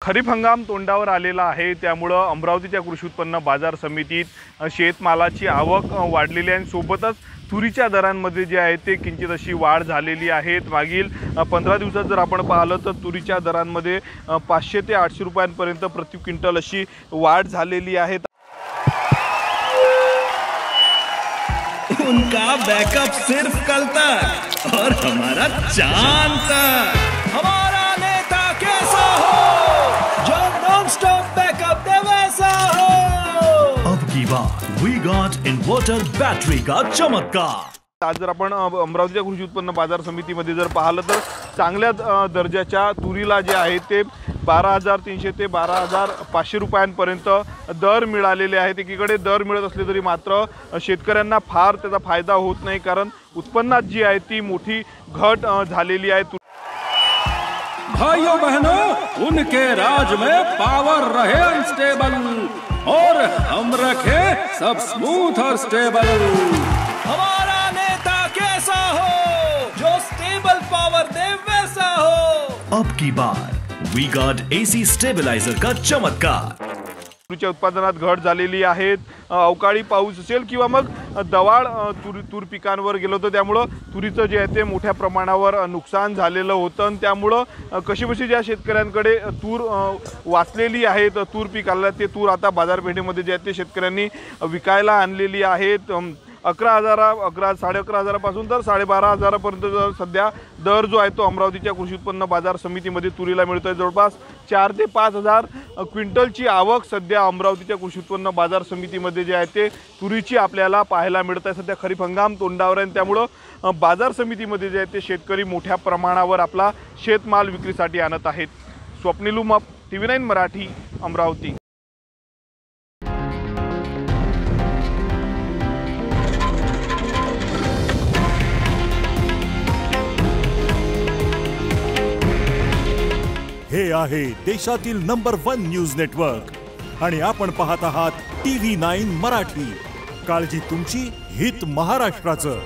खरीप हंगाम तोंडावर आलेला आहे, त्यामुळे अमरावतीच्या कृषी उत्पन्न बाजार समितीत शेतमालाची आवक वाढलेली आहे। सोबतच तुरीच्या दरांमध्ये जे आहे ते किंचित अशी वाढ झालेली आहे। मागील 15 दिवसात जर आपण पाहिलं तर तुरीच्या दरांमध्ये 500 ते 800 रुपयांपर्यंत प्रति क्विंटल अशी वाढ झालेली आहे। उनका बैकअप सिर्फ कल तक और हमारा चांद तक। हमारा नेता कैसा हो जो नॉन स्टॉप बैकअप दे वैसा हो। अब की बात वी गॉट इन्वर्टर बैटरी का चमत्कार। आज जर आपण अमरावतीच्या कृषी उत्पन्न बाजार समितीमध्ये जर पाहिलं तर चांगल्या दर्जाच्या तुरीला जे आहे ते 12,300 ते 12,500 रुपयांपर्यंत दर मिळालेले आहेत। एकीकडे दर मिळत असले तरी मात्र शेतकऱ्यांना फार त्याचा फायदा होत नाही, कारण उत्पन्नात जी आहे ती मोठी घट झालेली आहे। भाइयों बहनों, उनके राज में पावर रहे अनस्टेबल और हम रखे सब स्मूथ और स्टेबल। हमारा नेता कैसा हो जो स्टेबल पावर दे वैसा हो। अब की बार वी गॉट एसी स्टेबलाइजर का चमत्कार। तुरीच्या उत्पादनात घट झालेली आहे। अवकाळी पाऊस असेल किंवा मग दवाळ तूर पिकांवर गेलो होतं, त्यामुळे तुरीचं जे आहे ते मोठ्या प्रमाणावर नुकसान झालेलं होतं आणि त्यामुळे कशीबशी ज्या शेतकऱ्यांकडे तूर वाचलेली आहे, तूर पिकाला ते तूर आता बाजारपेठेमध्ये जे आहे ते शेतकऱ्यांनी विकायला आणलेली आहेत। 11,000 11,500 पासून तर 12,500 पर्यंत सध्या दर जो आहे तो अमरावतीच्या कृषी उत्पन्न बाजार समितीमध्ये तुरीला मिळतोय। जवळपास 4 ते 5,000 क्विंटलची आवक सध्या अमरावतीच्या कृषी उत्पन्न बाजार समितीमध्ये जे आहे ते तुरीची आपल्याला पाहायला मिळत आहे। सध्या खरीप हंगाम तोंडावर आहे, त्यामुळे बाजार समितीमध्ये जे आहे ते शेतकरी मोठ्या प्रमाणावर आपला शेतमाल विक्रीसाठी आणत आहेत। स्वप्नील उमप, TV9 मराठी, अमरावती। हे आहे देशातील नंबर 1 न्यूज नेटवर्क आणि आपण पाहत आहात TV9 मराठी। काळजी तुमची, हित महाराष्ट्राचं।